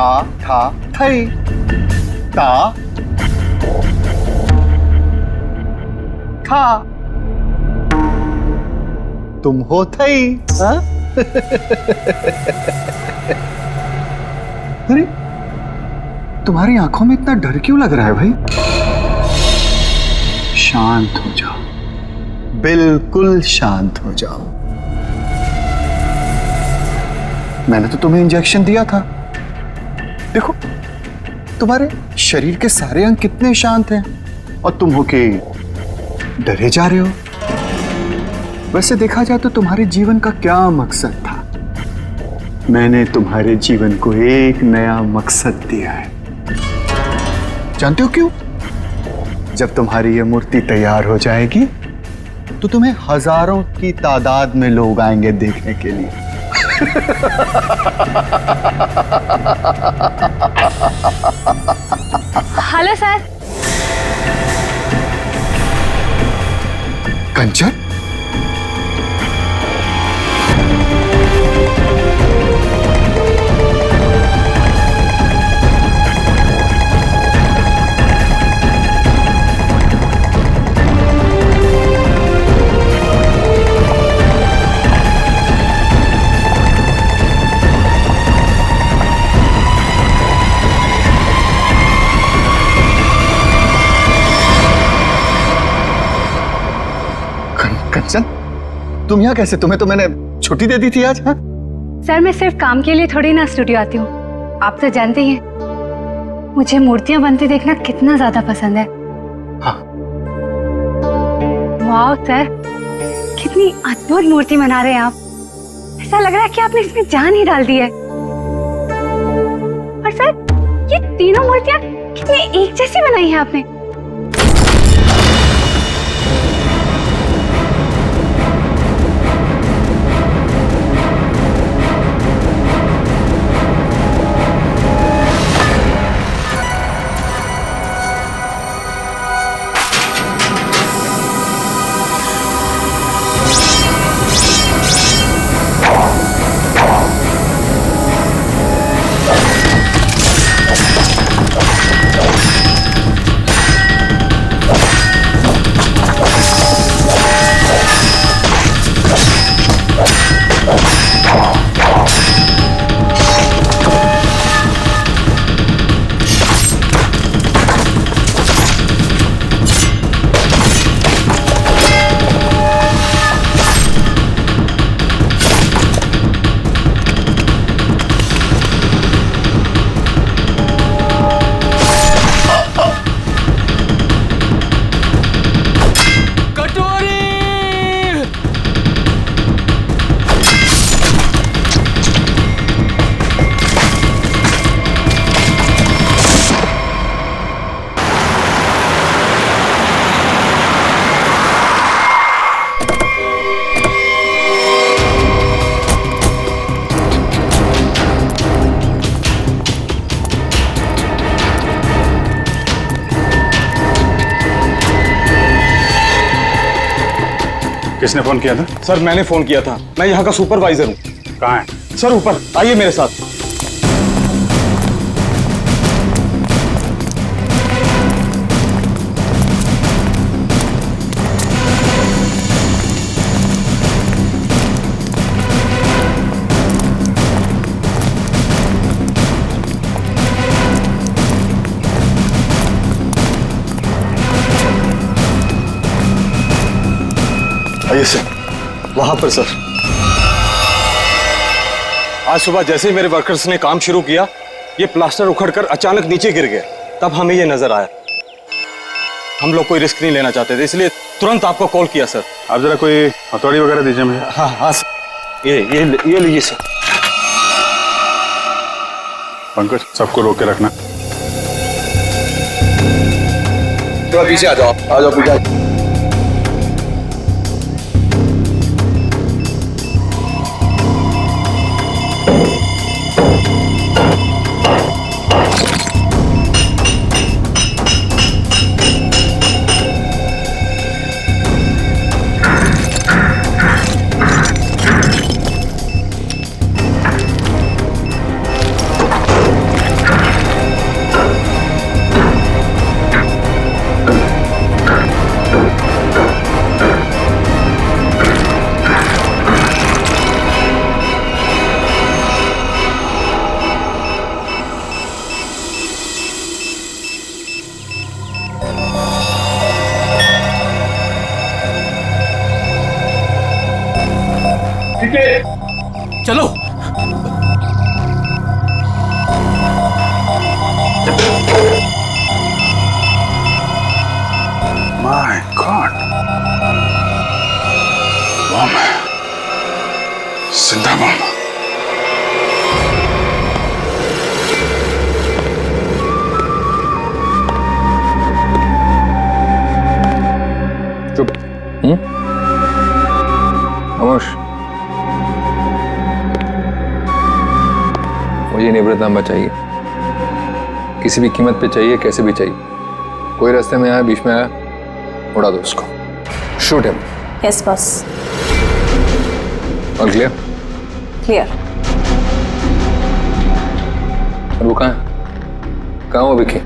ता था थई। ता था, तुम हो थई। हाँ? अरे तुम्हारी आंखों में इतना डर क्यों लग रहा है भाई? शांत हो जाओ, बिल्कुल शांत हो जाओ। मैंने तो तुम्हें इंजेक्शन दिया था। देखो तुम्हारे शरीर के सारे अंग कितने शांत हैं और तुम हो के डरे जा रहे हो। वैसे देखा जाए तो तुम्हारे जीवन का क्या मकसद था? मैंने तुम्हारे जीवन को एक नया मकसद दिया है। जानते हो क्यों? जब तुम्हारी ये मूर्ति तैयार हो जाएगी तो तुम्हें हजारों की तादाद में लोग आएंगे देखने के लिए। Hello sir. कंचन, कंचन, तुम यहाँ कैसे? तुम्हें तो मैंने छुट्टी दे दी थी आज। हाँ? सर मैं सिर्फ काम के लिए थोड़ी ना स्टूडियो आती हूँ, आप तो जानते ही हैं मुझे मूर्तियां बनती देखना कितना ज्यादा पसंद है। हाँ। वाह सर, कितनी अद्भुत मूर्ति बना रहे हैं आप। ऐसा लग रहा है कि आपने इसमें जान ही डाल दी है। और सर ये तीनों मूर्तियां कितनी एक जैसी बनाई है आपने। किसने फोन किया था? सर मैंने फोन किया था, मैं यहाँ का सुपरवाइजर हूँ। कहाँ है? सर ऊपर आइए मेरे साथ। आइए सर, वहां पर सर। आज सुबह जैसे ही मेरे वर्कर्स ने काम शुरू किया, ये प्लास्टर उखड़कर अचानक नीचे गिर गया। तब हमें ये नजर आया। हम लोग कोई रिस्क नहीं लेना चाहते थे, इसलिए तुरंत आपको कॉल किया सर। आप जरा कोई हथौड़ी वगैरह दीजिए मुझे। हाँ हाँ सर, ये लीजिए सर। पंकज, सबको रोक के रखना। थोड़ा पीछे आ जाओ, पीछे। चलो। माय गॉड, बम है, जिंदा बम। चुप। खामोश। मुझे निवृत्तांबा चाहिए, किसी भी कीमत पे चाहिए, कैसे भी चाहिए। कोई रास्ते में आया, बीच में आया, उड़ा दो उसको। Shoot him. Yes boss. और क्लियर? क्लियर। और वो कहाँ है? कहाँ वो विकी?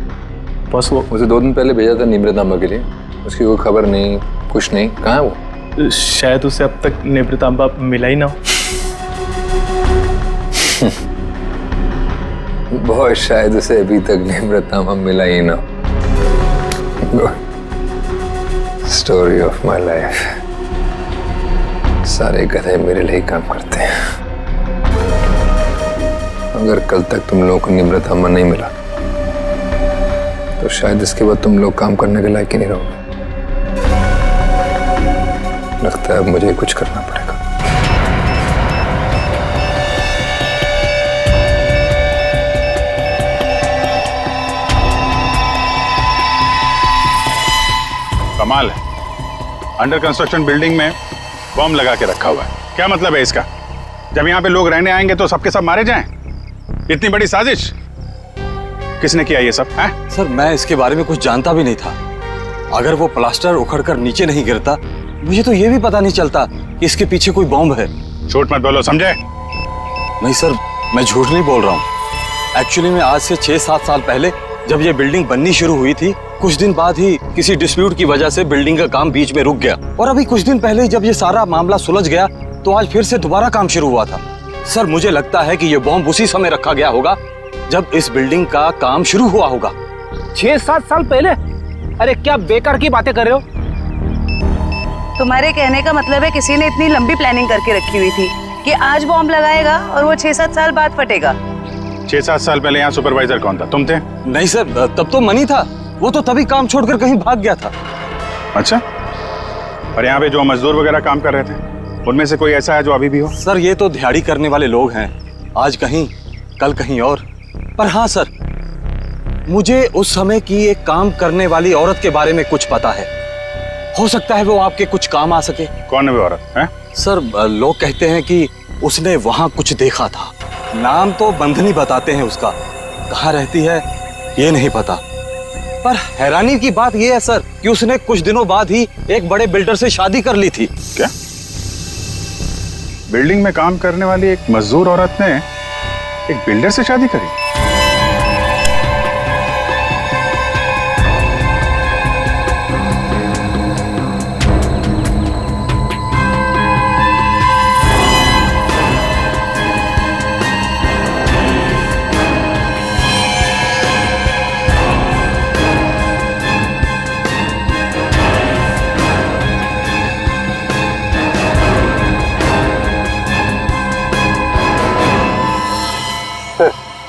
बस वो मुझे 2 दिन पहले भेजा था निवृत्तांबा के लिए, उसकी कोई खबर नहीं, कुछ नहीं। कहाँ है वो? शायद उसे अब तक निवृत्तांबा मिला ही ना हो। बहुत शायद उसे अभी तक निवृत्तांबा मिला ही ना। Story of my life. सारे गधे मेरे लिए ही काम करते हैं। अगर कल तक तुम लोगों को निवृत्तांबा नहीं मिला तो शायद इसके बाद तुम लोग काम करने के लायक ही नहीं रहोगे। लगता है अब मुझे कुछ करना पड़ेगा। कमाल है, अंडर कंस्ट्रक्शन बिल्डिंग में बम लगा के रखा हुआ है। क्या मतलब है इसका? जब यहाँ पे लोग रहने आएंगे तो सबके सब मारे जाएं? इतनी बड़ी साजिश किसने किया ये सब है? सर मैं इसके बारे में कुछ जानता भी नहीं था। अगर वो प्लास्टर उखड़कर नीचे नहीं गिरता, मुझे तो ये भी पता नहीं चलता कि इसके पीछे कोई बॉम्ब है। झूठ मत बोलो, समझे? नहीं सर, मैं झूठ नहीं बोल रहा हूँ। एक्चुअली में आज से 6-7 साल पहले जब ये बिल्डिंग बननी शुरू हुई थी, कुछ दिन बाद ही किसी डिस्प्यूट की वजह से बिल्डिंग का काम बीच में रुक गया। और अभी कुछ दिन पहले जब ये सारा मामला सुलझ गया तो आज फिर से दोबारा काम शुरू हुआ था। सर मुझे लगता है कि ये बॉम्ब उसी समय रखा गया होगा जब इस बिल्डिंग का काम शुरू हुआ होगा। 6-7 साल पहले? अरे क्या बेकार की बातें कर रहे हो? तुम्हारे कहने का मतलब है किसी ने इतनी लंबी प्लानिंग करके रखी हुई थी कि आज बॉम्ब लगाएगा और वो 6-7 साल बाद फटेगा। 6-7 साल पहले यहाँ सुपरवाइजर कौन था? तुम थे? नहीं सर, तब तो मनी था। वो तो तभी काम छोड़कर कहीं भाग गया था। अच्छा, और यहाँ पे जो मजदूर वगैरह काम कर रहे थे उनमें से कोई ऐसा है जो अभी भी हो? सर ये तो दिहाड़ी करने वाले लोग हैं, आज कहीं कल कहीं और। पर हाँ सर, मुझे उस समय की एक काम करने वाली औरत के बारे में कुछ पता है। हो सकता है वो आपके कुछ काम आ सके। कौन है वो औरत है? सर लोग कहते हैं कि उसने वहां कुछ देखा था। नाम तो बंधनी बताते हैं उसका, कहाँ रहती है ये नहीं पता। पर हैरानी की बात यह है सर कि उसने कुछ दिनों बाद ही एक बड़े बिल्डर से शादी कर ली थी। क्या? बिल्डिंग में काम करने वाली एक मजदूर औरत ने एक बिल्डर से शादी करी?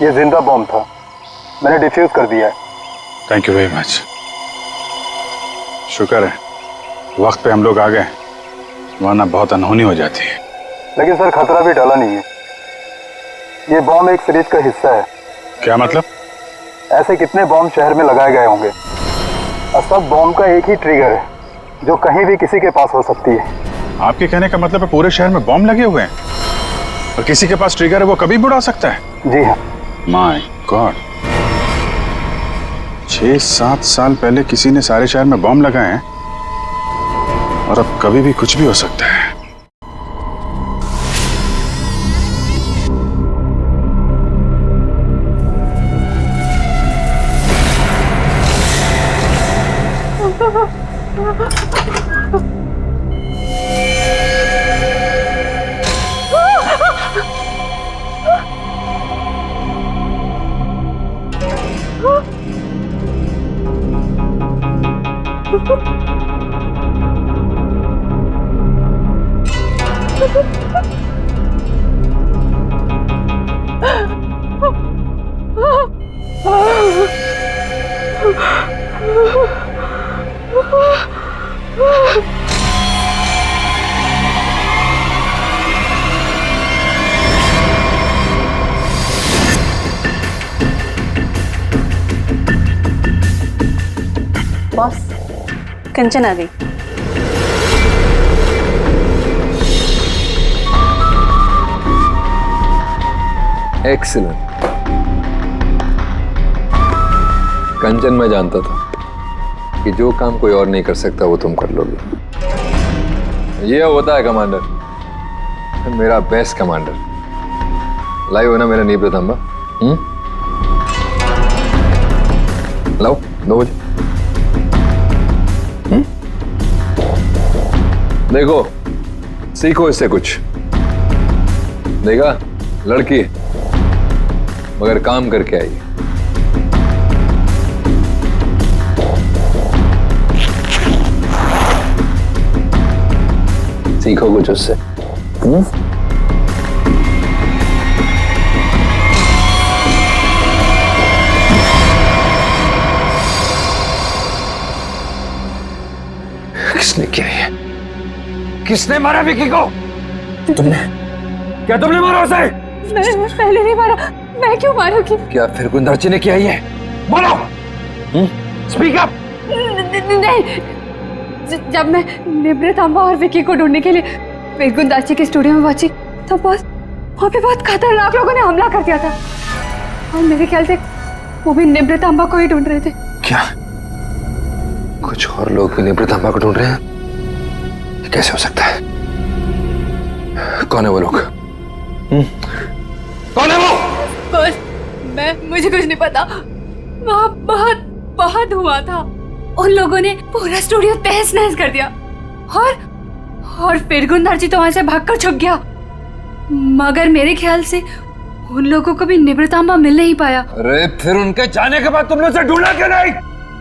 ये जिंदा बॉम्ब था, मैंने डिफ्यूज कर दिया है। Thank you very much. शुक्र है वक्त पे हम लोग आ गए, वरना बहुत अनहोनी हो जाती है। लेकिन सर खतरा भी टला नहीं है। ये बॉम्ब एक सीरीज का हिस्सा है। क्या मतलब? ऐसे कितने बॉम्ब शहर में लगाए गए होंगे और सब बॉम्ब का एक ही ट्रिगर है जो कहीं भी किसी के पास हो सकती है। आपके कहने का मतलब है पूरे शहर में बॉम्ब लगे हुए हैं और किसी के पास ट्रिगर है, वो कभी भी उड़ा सकता है? जी हाँ। माय गॉड, 6-7 साल पहले किसी ने सारे शहर में बॉम्ब लगाए हैं और अब कभी भी कुछ भी हो सकता है। कंचन आ गई। एक्सीलेंट। कंचन, मैं जानता था कि जो काम कोई और नहीं कर सकता वो तुम कर लोगे। ये होता है कमांडर, मेरा बेस्ट कमांडर। लाइव हो ना मेरा नींव प्रतांबा? लाओ 2 बजे। देखो, सीखो इससे कुछ। देखा, लड़की है मगर काम करके आई है। सीखो कुछ उससे। किसने किया ये? किसने मारा विकी को? तुमने? क्या तुमने मारा उसे? मैं पहले नहीं मारा। मैं क्यों मारूंगी? क्या फिर गुंदर्ची ने किया ये? बोलो। Speak up. नहीं, जब मैं निवृतांबा और विकी को ढूंढने के लिए फिर गुंदाची के स्टूडियो में पहुंची तो बस वहाँ पे बहुत खतरनाक लोगों ने हमला कर दिया था और मेरे ख्याल से वो भी निवृतांबा को ही ढूंढ रहे थे। क्या कुछ और लोग भी निवृतांबा को ढूंढ रहे हैं? ये कैसे हो सकता है? कौन है वो लोग? कौन है वो? बस मुझे कुछ नहीं पता। वहाँ बहुत हुआ था। उन लोगों ने पूरा स्टूडियो तहस नहस कर दिया और फिर गुंदार जी तो वहां से भागकर छुप गया। मगर मेरे ख्याल से उन लोगों को भी निवृतांबा मिल नहीं पाया। अरे फिर उनके जाने के बाद तुमने उसे ढूंढा क्यों नहीं?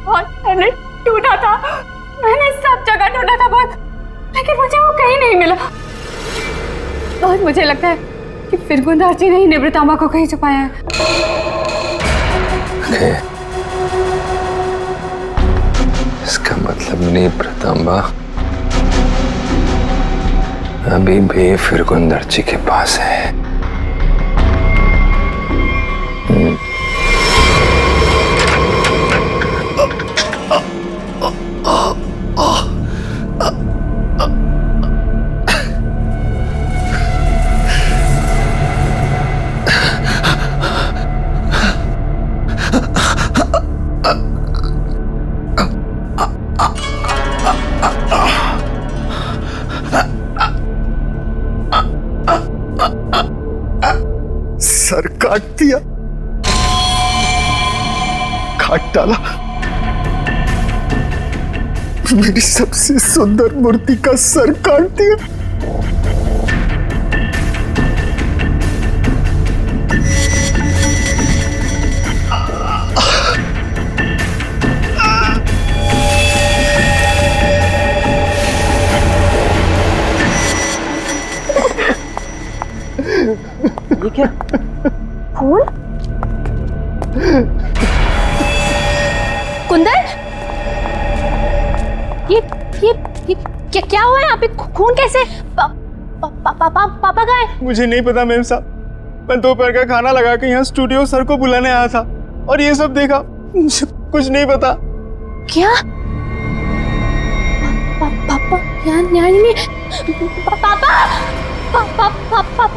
और मैंने ढूंढा था, मैंने सब जगह ढूंढा था बहुत, लेकिन मुझे वो कहीं नहीं मिला। और मुझे लगता है कि फिर गुंदार जी ने ही निवृतांबा को कहीं छुपाया है। इसका मतलब निवृतांबा अभी भी फिर गुंदर्ची के पास है। सर काट दिया, काट डाला मेरी सबसे सुंदर मूर्ति का सर काट दिया। ये क्या? फूल? कुंदन, ये क्या हुआ है यहाँ पे? खून कैसे? पापा कहाँ है? मुझे नहीं पता मैम साहब, मैं दोपहर का खाना लगा के यहाँ स्टूडियो सर को बुलाने आया था और ये सब देखा। मुझे कुछ नहीं पता। क्या? पापा यहाँ नहीं।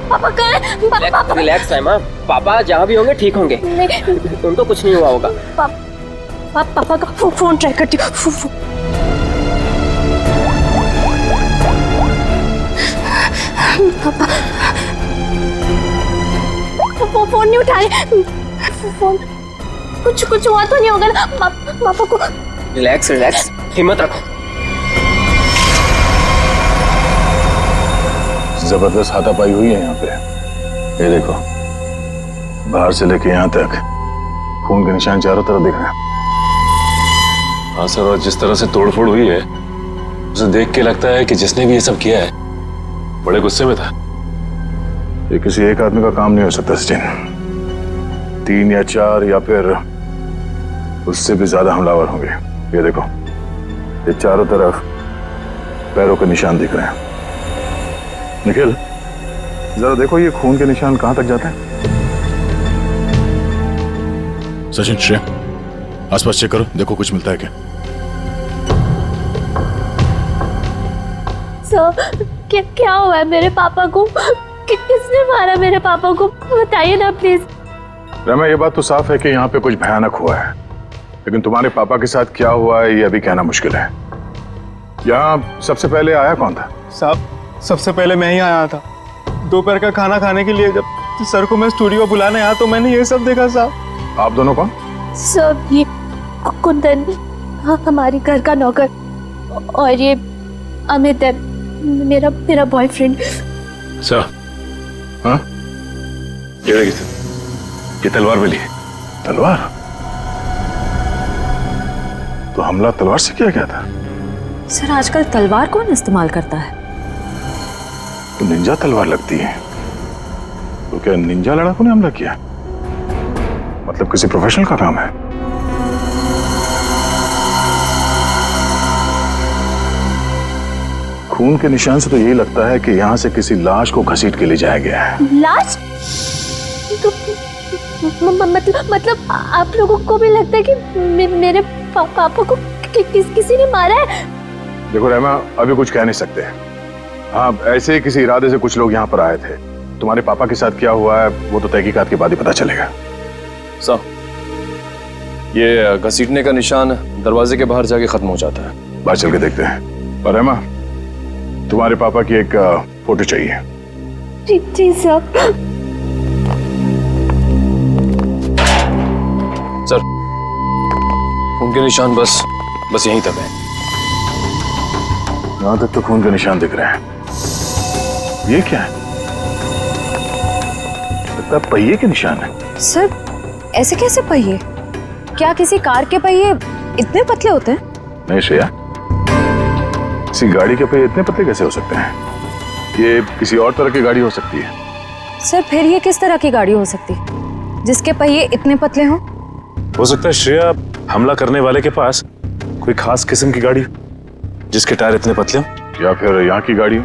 पापा कहाँ है? रिलैक्स साइमा, पापा जहाँ भी होंगे ठीक होंगे। उनको कुछ नहीं हुआ होगा। पापा का फोन ट्राई करती हूँ। पापा फोन नहीं उठा रहे। फोन कुछ हुआ तो नहीं होगा ना पापा को? रिलैक्स, हिम्मत रखो। जबरदस्त हाथापाई हुई है यहाँ पे। ये देखो, बाहर से लेके यहाँ तक खून के निशान चारों तरफ दिख रहे हैं। हाँ सर, और जिस तरह से तोड़फोड़ हुई है उसे देख के लगता है कि जिसने भी ये सब किया है बड़े गुस्से में था। ये किसी एक आदमी का काम नहीं हो सकता सचिन। 3 या 4 या फिर उससे भी ज्यादा हमलावर होंगे। ये देखो, ये चारों तरफ पैरों के निशान दिख रहे हैं। निखिल, जरा देखो ये खून के निशान कहां तक जाते हैं। सचिन, श्रेया, आसपास चेक करो, देखो कुछ मिलता है क्या। सर क्या हुआ है मेरे पापा को? किसने मारा मेरे पापा को? बताइए ना प्लीज। रमा, ये बात तो साफ है कि यहाँ पे कुछ भयानक हुआ है, लेकिन तुम्हारे पापा के साथ क्या हुआ है ये अभी कहना मुश्किल है। यहाँ सबसे पहले आया कौन था? साहब सबसे पहले मैं ही आया था। दोपहर का खाना खाने के लिए जब सर को मैं स्टूडियो बुलाने आया तो मैंने ये सब देखा। साहब आप दोनों कौन? सर ये कुंदन, हाँ, हमारी घर का नौकर, और ये अमित है, मेरा बॉयफ्रेंड। सर, हाँ, ये तलवार मिली है। तलवार? तो हमला तलवार से किया गया था? सर आजकल तलवार कौन इस्तेमाल करता है? तो निंजा तलवार लगती है। तो क्या निंजा लड़ाकों ने हमला किया? मतलब किसी प्रोफेशनल का काम है? खून के निशान से तो यही लगता है कि यहाँ से किसी लाश को घसीट के ले जाया गया है। लाश? तो मतलब आप लोगों को भी लगता है कि मेरे पापा को किसी ने मारा है? देखो रहमा, अभी कुछ कह नहीं सकते। हाँ, ऐसे ही किसी इरादे से कुछ लोग यहाँ पर आए थे। तुम्हारे पापा के साथ क्या हुआ है वो तो तहकीकात के बाद ही पता चलेगा। सर, ये घसीटने का निशान दरवाजे के बाहर जाके खत्म हो जाता है। बाहर चल के देखते हैं। और रहमा, तुम्हारे पापा की एक फोटो चाहिए। जी सर। सर, उनके निशान बस यहीं तक है। यहाँ तक तो खून के निशान दिख रहे हैं। ये क्या है? लगता है पहिए के निशान है। सर ऐसे कैसे पहिए? क्या किसी कार के पहिए इतने पतले होते हैं? नहीं श्रेया, किसी गाड़ी के पहिए इतने पतले कैसे हो सकते हैं? ये किसी और तरह की गाड़ी हो सकती है। सर फिर ये किस तरह की गाड़ी हो सकती जिसके पहिए इतने पतले हों? हो सकता है श्रेया, हमला करने वाले के पास कोई खास किस्म की गाड़ी जिसके टायर इतने पतले हो। या फिर यहाँ की गाड़ी हो।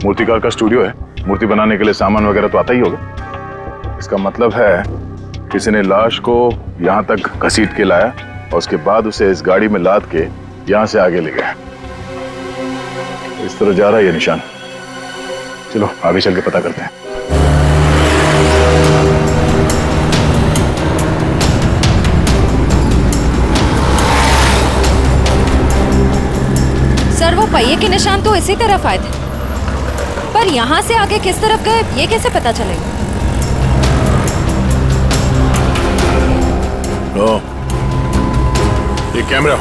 मूर्तिकार का स्टूडियो है, मूर्ति बनाने के लिए सामान वगैरह तो आता ही होगा। इसका मतलब है किसी ने लाश को यहाँ तक घसीट के लाया और उसके बाद उसे इस गाड़ी में लाद के यहाँ से आगे ले गया। इस तरह जा रहा है ये निशान। चलो आगे चल के पता करते हैं। सर वो पहिए के निशान तो इसी तरफ आए थे, पर यहाँ से आगे किस तरफ गए ये कैसे पता चलेगा? ये कैमरा,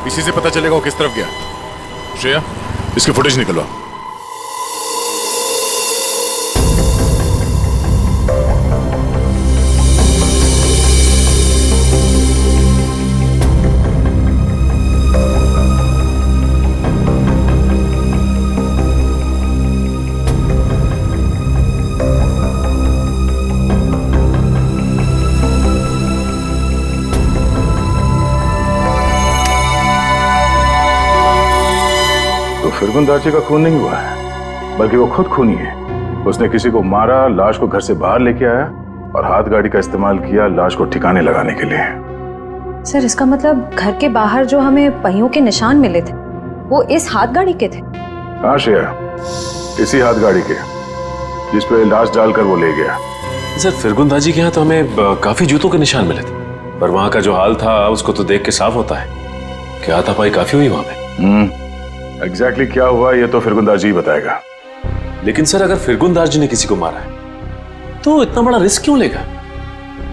इसी से पता चलेगा वो किस तरफ गया। श्रेया, इसकी फुटेज निकलवा। फिरगुंदाची का खून नहीं हुआ है, बल्कि वो खुद खूनी है। उसने किसी को मारा, लाश को घर से बाहर लेके आया और हाथ गाड़ी का इस्तेमाल किया लाश को ठिकाने लगाने के लिए। सर इसका मतलब घर के बाहर जो हमें पहियों के निशान मिले थे वो इस हाथ गाड़ी के थे? हाँ श्रेया, इसी हाथ गाड़ी के जिस पे लाश डालकर वो ले गया। सर फिरगुंदाजी के यहाँ तो हमें काफी जूतों के निशान मिले थे, पर वहां का जो हाल था उसको तो देख के साफ होता है कि हाथापाई काफी हुई वहां पे। एग्जैक्टली क्या हुआ ये तो फिरगुंदार जी बताएगा। लेकिन सर अगर फिरगुंदार जी ने किसी को मारा है तो इतना बड़ा रिस्क क्यों लेगा?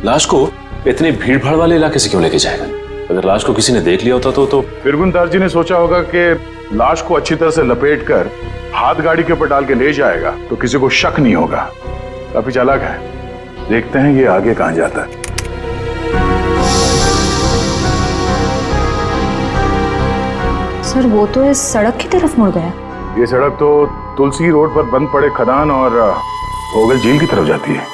लाश को इतने भीड़ भाड़ वाले इलाके से क्यों लेके जाएगा? अगर लाश को किसी ने देख लिया होता तो फिरगुंदार जी ने सोचा होगा कि लाश को अच्छी तरह से लपेटकर हाथ गाड़ी के ऊपर डाल के ले जाएगा तो किसी को शक नहीं होगा। काफी चालाक है। देखते हैं ये आगे कहां जाता है। सर वो तो इस सड़क की तरफ मुड़ गया। ये सड़क तो तुलसी रोड पर बंद पड़े खदान और भोगल झील की तरफ जाती है।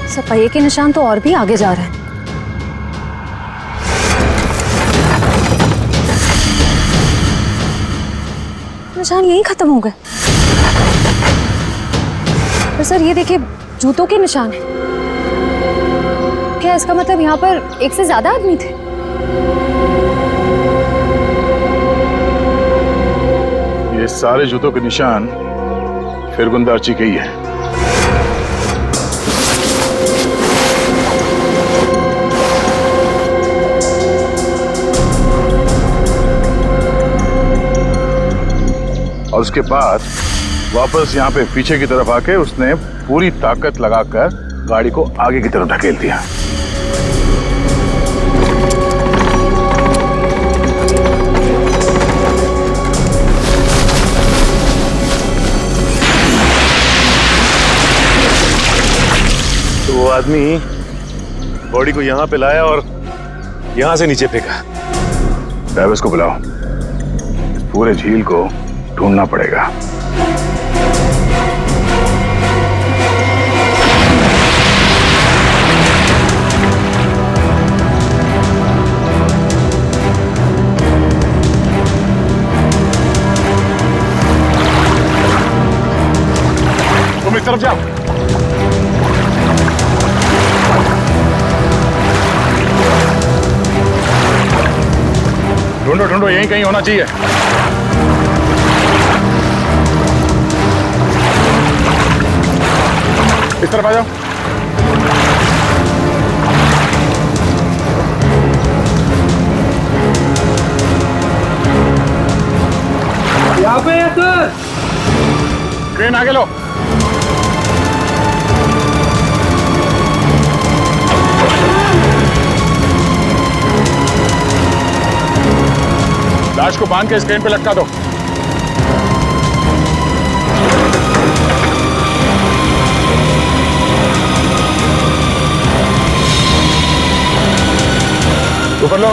सर पहिए के निशान तो और भी आगे जा रहे हैं। निशान यहीं खत्म हो गए। पर सर ये देखिए, जूतों के निशान हैं। क्या इसका मतलब यहाँ पर एक से ज्यादा आदमी थे? ये सारे जूतों के निशान फिरगुंदारची के ही है। और उसके बाद वापस यहाँ पे पीछे की तरफ आके उसने पूरी ताकत लगाकर गाड़ी को आगे की तरफ ढकेल दिया। तो वो आदमी बॉडी को यहाँ पे लाया और यहाँ से नीचे फेंका। ट्रैविस को बुलाओ, इस पूरे झील को ढूंढना पड़ेगा। तुम इस तरफ जाओ। ढूंढो ढूंढो, यहीं कहीं होना चाहिए। इस तरफ आ जाओ। यहाँ पे है सर। क्रेन आगे लो। लाश को बांध के इस क्रेन पे लटका दो। ऊपर लो।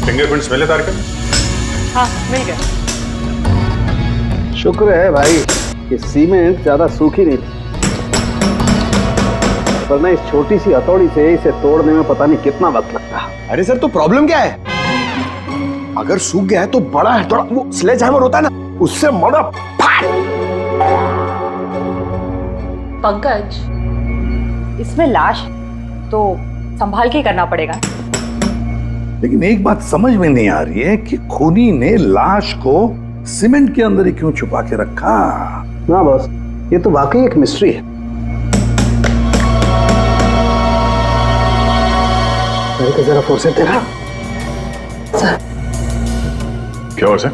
फिंगरप्रिंट्स मिले तारिका? हाँ मिल गए। शुक्र है भाई कि सीमेंट ज्यादा सूखी नहीं थी, वरना इस छोटी सी हथौड़ी से इसे तोड़ने में पता नहीं कितना वक्त लगता। अरे सर, तो प्रॉब्लम क्या है? अगर सूख गया है तो बड़ा हथौड़ा, वो स्लेज हैमर होता है ना, उससे मड़ा फाड़। पंकज, इसमें लाश तो संभाल के करना पड़ेगा। लेकिन एक बात समझ में नहीं आ रही है कि खूनी ने लाश को सीमेंट के अंदर ही क्यों छुपा के रखा? ना बॉस, ये तो वाकई एक मिस्ट्री है। जरा फोर्स तेरा सर। क्या हुआ सर?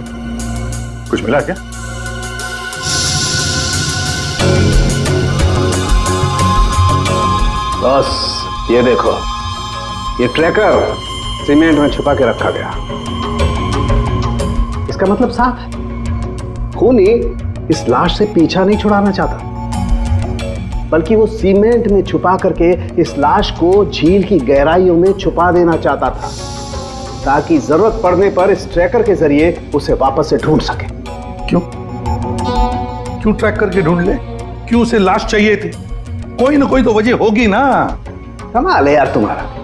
कुछ मिला क्या? बॉस ये देखो, ये ट्रैकर सीमेंट में छुपा के रखा गया। इसका मतलब साफ है, खूनी इस लाश से पीछा नहीं छुड़ाना चाहता, बल्कि वो सीमेंट में छुपा करके इस लाश को झील की गहराइयों में छुपा देना चाहता था, ताकि जरूरत पड़ने पर इस ट्रैकर के जरिए उसे वापस से ढूंढ सके। क्यों क्यों ट्रैक करके ढूंढ ले? क्यों उसे लाश चाहिए थी? कोई ना कोई तो वजह होगी ना। कमाल है यार तुम्हारा,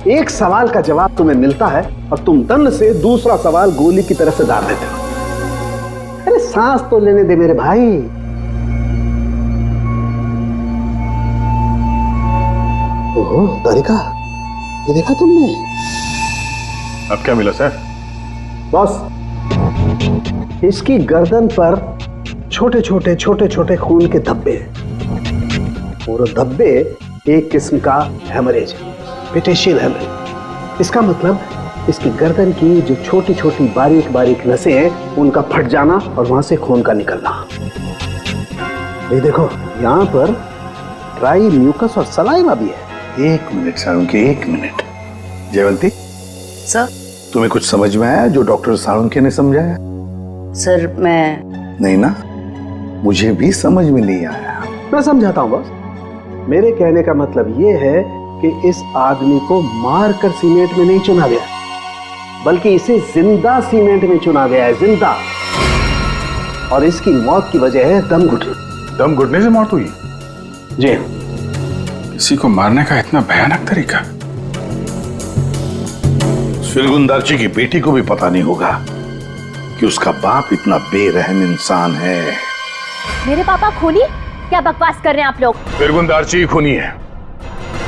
एक सवाल का जवाब तुम्हें मिलता है और तुम दंड से दूसरा सवाल गोली की तरह से डाल देते हो। अरे सांस तो लेने दे मेरे भाई। ओहो तारिका, ये देखा तुमने? अब क्या मिला सर? बॉस, इसकी गर्दन पर छोटे छोटे खून के धब्बे हैं, और धब्बे एक किस्म का हेमरेज है, पेटेशियल हेमरेज। इसका मतलब इसकी गर्दन की जो छोटी छोटी बारीक बारीक नसें हैं, उनका फट जाना और वहां से खून का निकलना। ये देखो, यहाँ पर ड्राई म्यूकस और सलाइवा भी है। एक मिनट साळुंखे, एक मिनट। जयवंती, सर। तुम्हें कुछ समझ में आया जो डॉक्टर साळुंखे ने समझाया? सर मैं नहीं ना, मुझे भी समझ में नहीं आया। मैं समझाता हूँ बॉस। मेरे कहने का मतलब ये है कि इस आदमी को मारकर सीमेंट में नहीं चुना गया, बल्कि इसे जिंदा सीमेंट में चुना गया है, जिंदा। और इसकी मौत की वजह है दम घुटना। दम घुटने से मौत हुई? जी। किसी को मारने का इतना भयानक तरीका? फिरगुंदारची की बेटी को भी पता नहीं होगा कि उसका बाप इतना बेरहम इंसान है। मेरे पापा खूनी? क्या बकवास कर रहे हैं आप लोग? फिरगुंदारची खूनी है।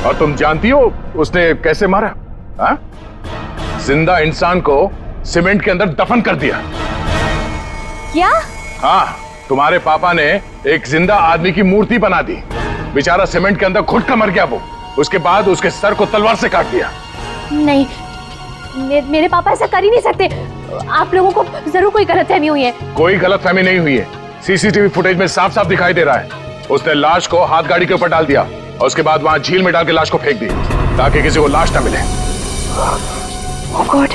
और तुम जानती हो उसने कैसे मारा? हा? जिंदा इंसान को सीमेंट के अंदर दफन कर दिया। क्या? हाँ, तुम्हारे पापा ने एक जिंदा आदमी की मूर्ति बना दी। बेचारा सीमेंट के अंदर घुट कर मर गया वो। उसके बाद उसके सर को तलवार से काट दिया। नहीं, मेरे पापा ऐसा कर ही नहीं सकते। आप लोगों को जरूर कोई गलतफहमी हुई है। कोई गलतफहमी नहीं हुई है। सीसीटीवी फुटेज में साफ साफ दिखाई दे रहा है। उसने लाश को हाथ गाड़ी के ऊपर डाल दिया और उसके बाद वहां झील में डाल के लाश को फेंक दी ताकि किसी को लाश ना मिले। Oh God!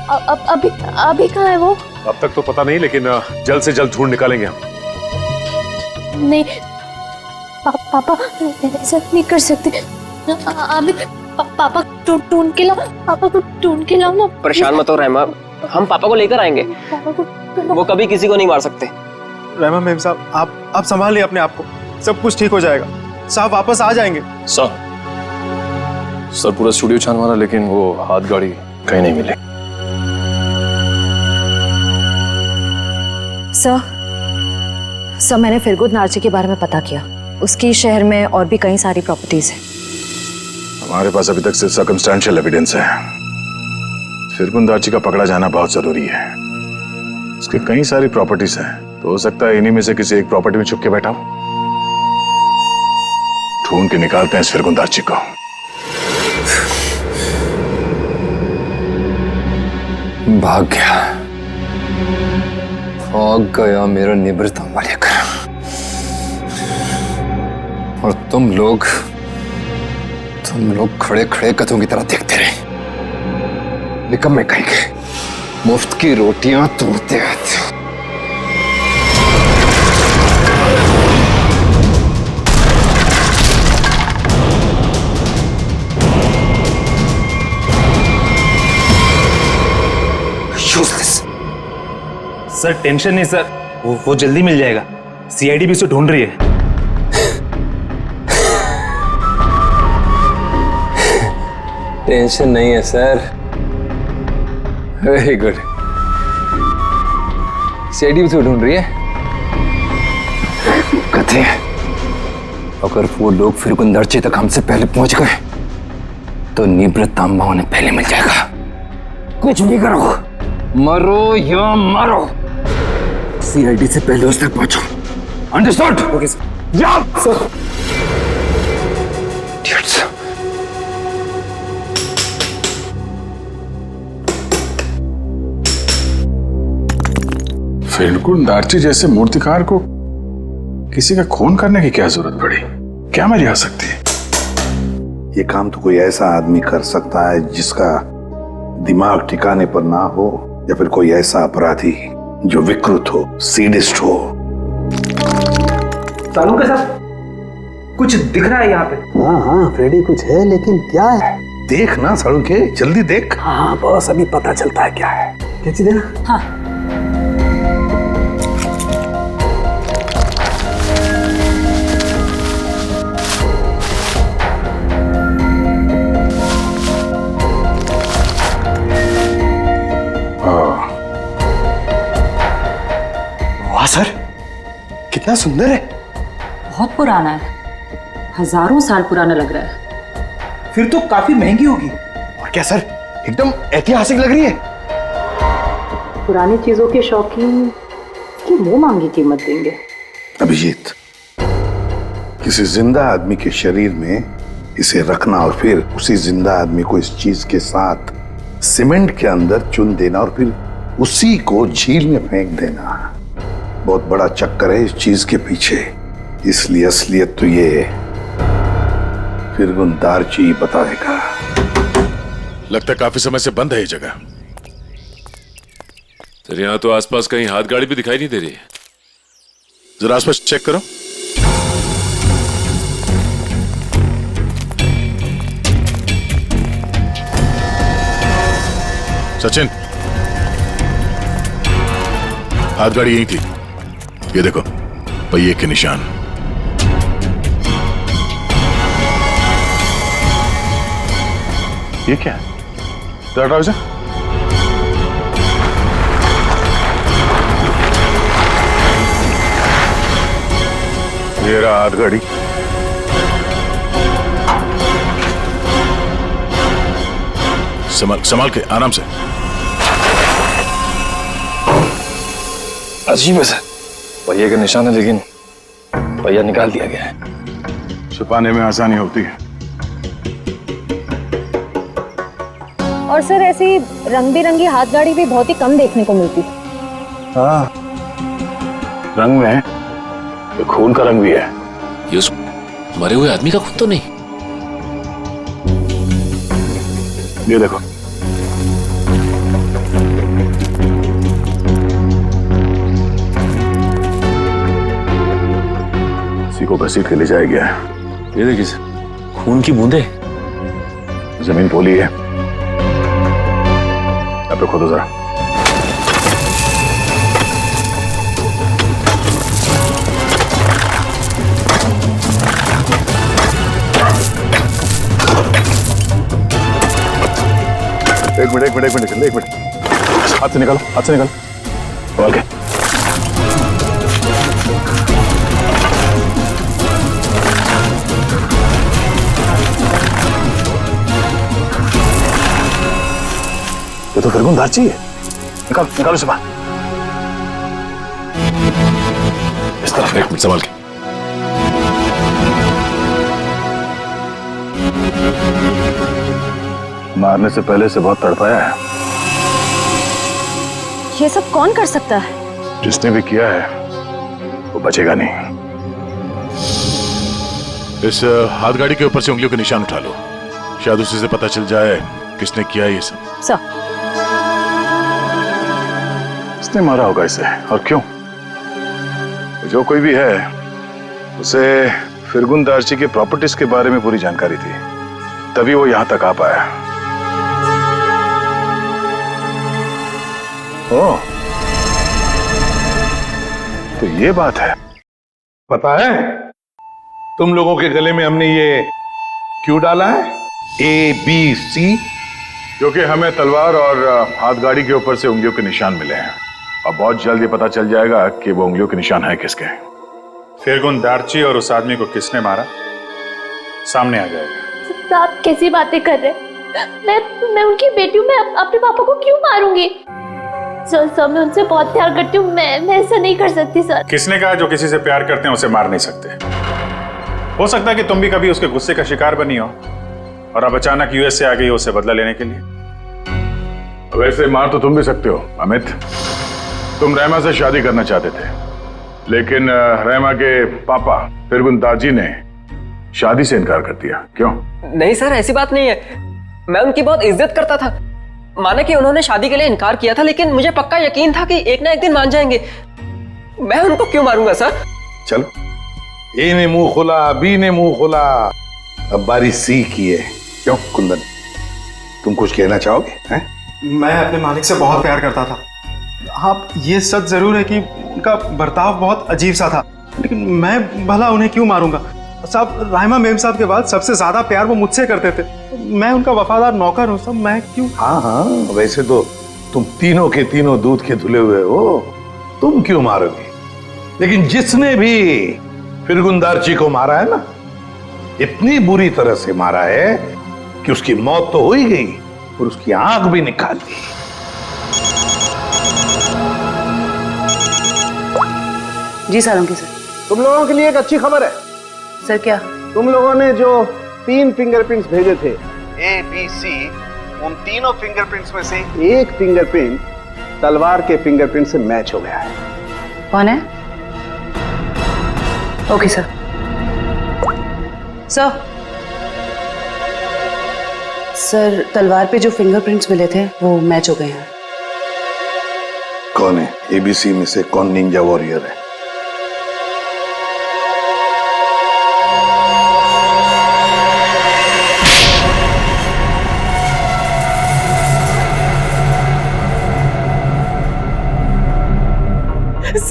अभी कहाँ है वो? अब तक तो पता नहीं, लेकिन जल्द से जल्द ढूंढ निकालेंगे हम। नहीं, पापा ऐसा नहीं कर सकते। अभी पापा ढूंढ के लाओ, पापा को ढूंढ के लाओ ना। परेशान मत हो रहमा, हम पापा को लेकर आएंगे। पापा को वो कभी किसी को नहीं मार सकते। रहमा मैम साहब, आप संभालिए अपने आप को, सब कुछ ठीक हो जाएगा। साहब वापस आ जाएंगे। सर पूरा स्टूडियो छान मारा, लेकिन वो हाथ गाड़ी कहीं नहीं मिले। सर मैंने फिरगुंदारची के बारे में पता किया। उसकी शहर में और भी कई सारी प्रॉपर्टीज हैं। हमारे पास अभी तक सिर्फ सर्कमस्टेंशियल एविडेंस है। फिरगुंदारची का पकड़ा जाना बहुत जरूरी है। उसकी कई सारी प्रॉपर्टीज हैं, तो हो सकता है इन्हीं में से किसी एक प्रॉपर्टी में छुप के बैठा हो। ढूंढ के निकालते हैं इस फिरगुंदारची को। भाग गया मेरा निवृत्तम लेकर। और तुम लोग खड़े खड़े कथों की तरह देखते रहे। निकम्मे कहेंगे, मुफ्त की रोटियां तोड़ते रहते। सर टेंशन नहीं सर, वो जल्दी मिल जाएगा। सीआईडी भी उसे ढूंढ रही है। टेंशन नहीं है सर। Very good. सीआईडी भी तो ढूंढ रही है। कथे अगर वो लोग फिरगुंदारची तक हमसे पहले पहुंच गए तो निवृत्तम उन्हें पहले मिल जाएगा। कुछ भी करो, मरो या मरो, सीआईडी से पहले उस तक पहुंचो। अंडरस्टूड? Okay sir. जाओ सर। फिरगुंदारची जैसे मूर्तिकार को किसी का खून करने की क्या जरूरत पड़ी? क्या मरी आ सकती है? ये काम तो कोई ऐसा आदमी कर सकता है जिसका दिमाग ठिकाने पर ना हो, या फिर कोई ऐसा अपराधी जो विकृत हो, सीडिस्ट हो। सालुंके साहब, कुछ दिख रहा है यहाँ पे? हाँ फ्रेडी, कुछ है, लेकिन क्या है? देख ना सालुंके, जल्दी देख। हाँ बस अभी पता चलता है क्या है। क्या चीज है ना? हाँ। वाह सर, कितना सुंदर है। बहुत पुराना है, हजारों साल पुराना लग रहा है। फिर तो काफी महंगी होगी। और क्या सर, एकदम ऐतिहासिक लग रही है। पुरानी चीजों के शौकीन की मुंह मांगी कीमत देंगे। अभिजीत, किसी जिंदा आदमी के शरीर में इसे रखना और फिर उसी जिंदा आदमी को इस चीज के साथ सीमेंट के अंदर चुन देना और फिर उसी को झील में फेंक देना, बहुत बड़ा चक्कर है इस चीज के पीछे। इसलिए असलियत तो ये फिरगुंदारची बताएगा। लगता है काफी समय से बंद है ये जगह। सर यहाँ तो आसपास कहीं हाथ गाड़ी भी दिखाई नहीं दे रही है। जरा आसपास चेक करो। सचिन, हाथ गाड़ी यही थी। ये देखो पहिए के निशान। ये क्या है? हटाओ इसे। ये रहा हाथ गाड़ी। संभाल के, आराम से। अजीब है सर, पहिए के निशान है लेकिन पहिया निकाल दिया गया है। छुपाने में आसानी होती है। और सर ऐसी रंग बिरंगी हाथ गाड़ी भी बहुत ही कम देखने को मिलती। हाँ, रंग में है तो खून का रंग भी है। ये उस मरे हुए आदमी का खून तो नहीं? ये देखो, इसी को घसीट के ले जाया गया है। ये देखिए सर, खून की बूंदे। जमीन पोली है। यहाँ पे खोदो जरा। एक मिनट, हाथ से निकालो, संभाल के। ये तो फिरगुन दाची है। निकालो से बाहर। इस तरफ। एक मिनट, संभाल के। मारने से पहले से बहुत तड़पाया है। ये सब कौन कर सकता है? जिसने भी किया है वो बचेगा नहीं। इस हाथ गाड़ी के ऊपर से उंगलियों के निशान उठा लो, शायद उसी से पता चल जाए किसने किया ये सब। सर, किसने मारा होगा इसे और क्यों? जो कोई भी है उसे फिरगुन दार्ची के प्रॉपर्टीज के बारे में पूरी जानकारी थी, तभी वो यहां तक आ पाया। ओ, तो ये बात है। पता है तुम लोगों के गले में हमने ये क्यों डाला है? ABC, क्योंकि हमें तलवार और हाथ गाड़ी के ऊपर से उंगलियों के निशान मिले हैं और बहुत जल्द ये पता चल जाएगा कि वो उंगलियों के निशान है किसके। फिरगुन दार्ची और उस आदमी को किसने मारा सामने आ जाएगा। आप कैसी बातें कर रहे हैं? मैं उनकी बेटी हूँ, मैं अपने पापा को क्यों मारूंगी? सर मैं उनसे बहुत प्यार करती हूँ, मैं ऐसा नहीं कर सकती सर। किसने कहा जो किसी से प्यार करते हैं उसे मार नहीं सकते? हो सकता है कि तुम भी कभी उसके गुस्से का शिकार बनी हो और अब अचानक यूएस से आ गई हो उसे बदला लेने के लिए। वैसे मार तो तुम भी सकते हो अमित। तुम रहमा से शादी करना चाहते थे, लेकिन रहमा के पापा फिरगुन दार्जी ने शादी से इनकार कर दिया। क्यों? नहीं सर, ऐसी बात नहीं है। मैं उनकी बहुत इज्जत करता था। माना कि उन्होंने शादी के लिए इनकार किया था, लेकिन मुझे पक्का यकीन था कि एक ना एक दिन मान जाएंगे। मैं उनको क्यों मारूंगा सर? चलो, ए ने मुंह खोला, बी ने मुंह खोला, अब बारी सी की है। क्यों कुंदन, तुम कुछ कहना चाहोगे? हैं? मैं अपने मालिक से बहुत प्यार करता था। हाँ, ये सच जरूर है कि उनका बर्ताव बहुत अजीब सा था, लेकिन मैं भला उन्हें क्यों मारूंगा? साहब, राहिमा मेम साहब के बाद सबसे ज्यादा प्यार वो मुझसे करते थे। मैं उनका वफादार नौकर हूँ साहब, मैं क्यों? हाँ, वैसे तो तुम तीनों के तीनों दूध के धुले हुए हो, तुम क्यों मारोगे? लेकिन जिसने भी फिरगुन दार्ची को मारा है ना, इतनी बुरी तरह से मारा है कि उसकी मौत तो हो ही गई और उसकी आंख भी निकाल दी। जी सालुंकी सर। तुम लोगों के लिए एक अच्छी खबर है। सर क्या? तुम लोगों ने जो 3 फिंगरप्रिंट्स भेजे थे ABC, उन तीनों फिंगरप्रिंट्स में से एक फिंगरप्रिंट तलवार के फिंगरप्रिंट से मैच हो गया है। कौन है? Okay sir. सर, तलवार पे जो फिंगरप्रिंट्स मिले थे वो मैच हो गए हैं। कौन है ABC में से? कौन निंजा वॉरियर है?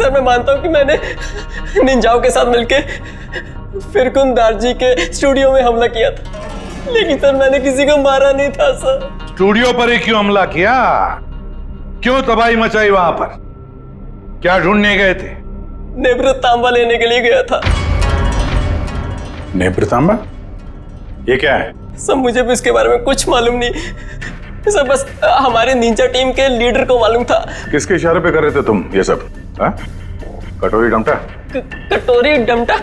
सर मैं मानता हूँ कि मैंने निंजाओं के साथ मिलके फिरकुन दार्जी के स्टूडियो में हमला किया था, लेकिन सर मैंने किसी को मारा नहीं था सर। स्टूडियो पर ही क्यों हमला किया? क्यों तबाही मचाई वहां पर? क्या ढूंढने गए थे? नेब्र तांबा लेने के लिए गया था। नेब्र तांबा? ये क्या है? सर मुझे भी इसके बारे में कुछ मालूम नहीं सर, बस हमारे निंजा टीम के लीडर को मालूम था। किसके इशारे पे कर रहे थे तुम ये सब? हा? कटोरी डमटा? कटोरी डमटा?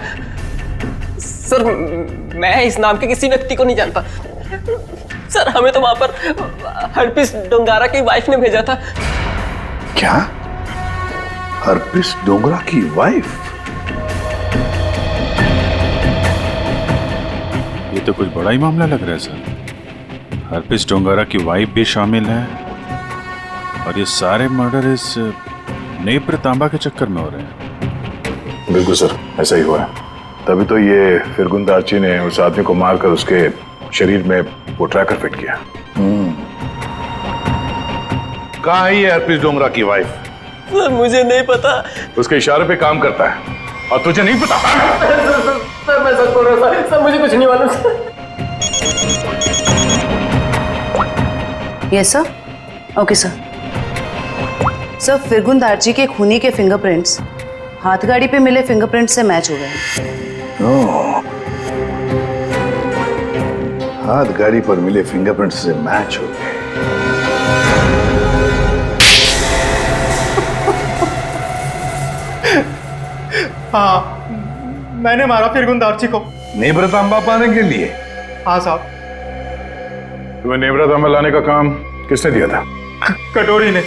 सर मैं इस नाम के किसी व्यक्ति को नहीं जानता सर। हमें तो वहां पर हरपिस डोंगारा की वाइफ ने भेजा था। क्या? हरपिस डोंगरा की वाइफ? ये तो कुछ बड़ा ही मामला लग रहा है सर। हरपिस डोंगारा की वाइफ भी शामिल है और ये सारे मर्डर इस नेब्र तांबा के चक्कर में हो रहे हैं। बिल्कुल सर, ऐसा ही हुआ है। तभी तो ये फिरगुन दार्ची ने उस आदमी को मारकर उसके शरीर में वो ट्रैकर फिट किया। कहाँ है ये हरपिस डोंगरा की वाइफ? सर मुझे नहीं पता। उसके इशारे पे काम करता है और तुझे नहीं पता? सर मैं सच बोल रहा था सर, मुझे कुछ नहीं मालूम। Yes sir. Okay sir. Sir फिरगुन दार्जी के खूनी के फिंगरप्रिंट्स हाथगाड़ी पे मिले फिंगरप्रिंट से मैच हो गए। हाथ गाड़ी पर मिले फिंगरप्रिंट से मैच हो गए। हाँ, मैंने मारा फिरगुन दार्ची को। नेब्र तांबा पाने के लिए? हाँ साहब। तुम्हें नेब्र तांबा लाने का काम किसने दिया था? कटोरी ने।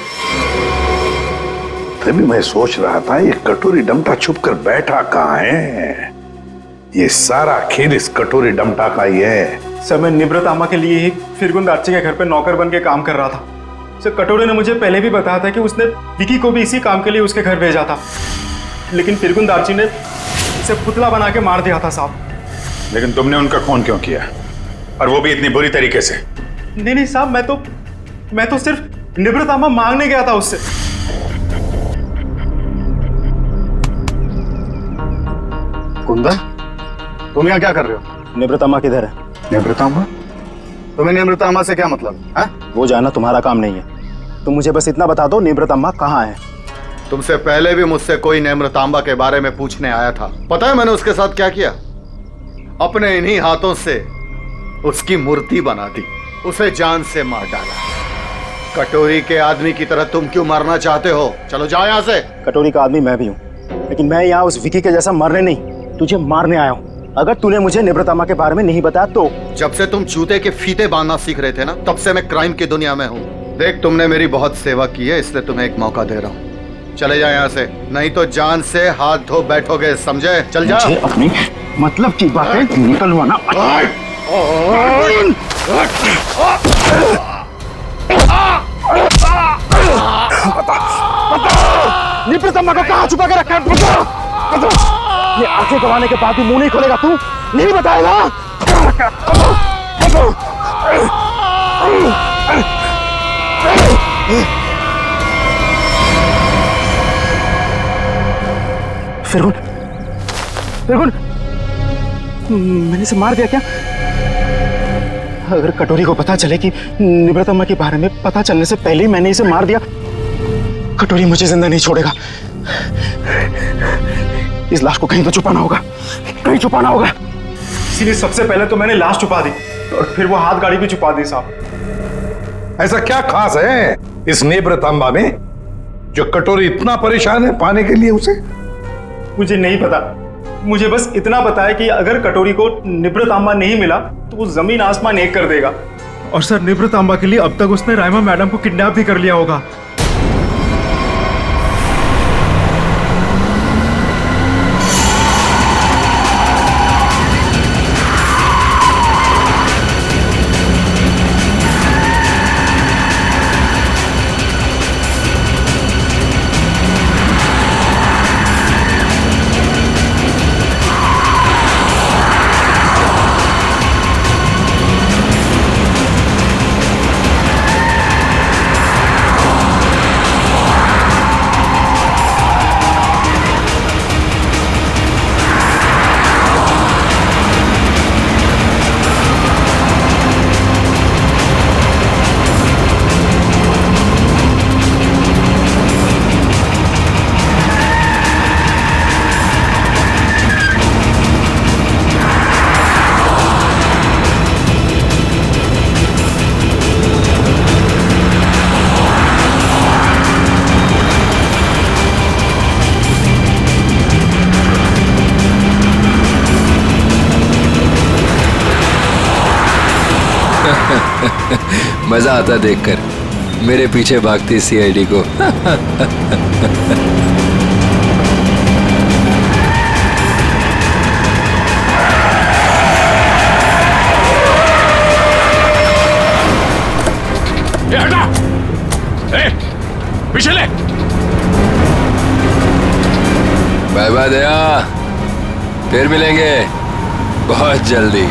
तभी मैं सोच रहा था ये कटोरी डमटा छुप कर बैठा कहाँ है। ये सारा खेल इस कटोरी डमटा का ही है। सर मैं निब्रत आमा के लिए ही फिरगुन दार्ची के घर पे नौकर बन के काम कर रहा था। सर कटोरी ने मुझे पहले भी बताया था कि उसने विकी को भी इसी काम के लिए उसके घर भेजा था, लेकिन फिरगुन दार्ची ने उसे पुतला बना के मार दिया था साहब। लेकिन तुमने उनका खून क्यों किया, और वो भी इतनी बुरी तरीके से? नहीं साहब, मैं तो सिर्फ निब्रत आमा मांगने गया था उससे। कुंदन, तुम यहाँ क्या कर रहे हो? निब्रतामा किधर है? निब्रतामा? तुम्हें निब्रतामा से क्या मतलब है? वो जानना तुम्हारा काम नहीं है। तुम मुझे बस इतना बता दो निब्रतामा कहाँ है। तुमसे पहले भी मुझसे कोई निब्रतामा के बारे में पूछने आया था। पता है मैंने उसके साथ क्या किया? अपने इन्हीं हाथों से उसकी मूर्ति बना दी, उसे जान से मार डाला। कटोरी के आदमी की तरह तुम क्यों मरना चाहते हो? चलो जाओ यहाँ से। कटोरी का आदमी मैं भी हूँ, लेकिन मैं यहाँ उस विकी के जैसा मरने नहीं, तुझे मारने आया हूँ। अगर तूने मुझे निब्रतामा के बारे में नहीं बताया तो। जब से तुम जूते के फीते बांधना सीख रहे थे ना, तब से मैं क्राइम की दुनिया में हूँ। देख, तुमने मेरी बहुत सेवा की है, इसलिए तुम्हें एक मौका दे रहा हूँ। चले जाओ यहाँ से, नहीं तो जान से हाथ धो बैठोगे, समझे? चल जा। अपनी मतलब की बातें निकलवाना। निब्रतामा को कहाँ छुपा के रखा है? ये आंखें गवाने के बाद भी मुंह नहीं खोलेगा तू? नहीं बताएगा? फिरगुन, मैंने इसे मार दिया क्या? अगर कटोरी को पता चले कि निब्रतामा के बारे में पता चलने से पहले ही मैंने इसे मार दिया, कटोरी मुझे जिंदा नहीं छोड़ेगा। इस लाश को कहीं तो छुपाना होगा, कहीं छुपाना होगा। इसीलिए सबसे पहले तो मैंने लाश छुपा दी और फिर वो हाथ गाड़ी भी छुपा दी साहब। ऐसा क्या खास है इस निब्रतामा में जो कटोरी इतना परेशान है पाने के लिए उसे? मुझे नहीं पता, मुझे बस इतना पता है कि अगर कटोरी को निब्रतामा नहीं मिला तो वो जमीन आसमान एक कर देगा। और सर निब्रतामा के लिए अब तक उसने राइमा मैडम को किडनैप भी कर लिया होगा। मजा आता देखकर मेरे पीछे भागती सीआईडी को। ये हटा, पीछे ले। बाय बाय दया, फिर मिलेंगे बहुत जल्दी।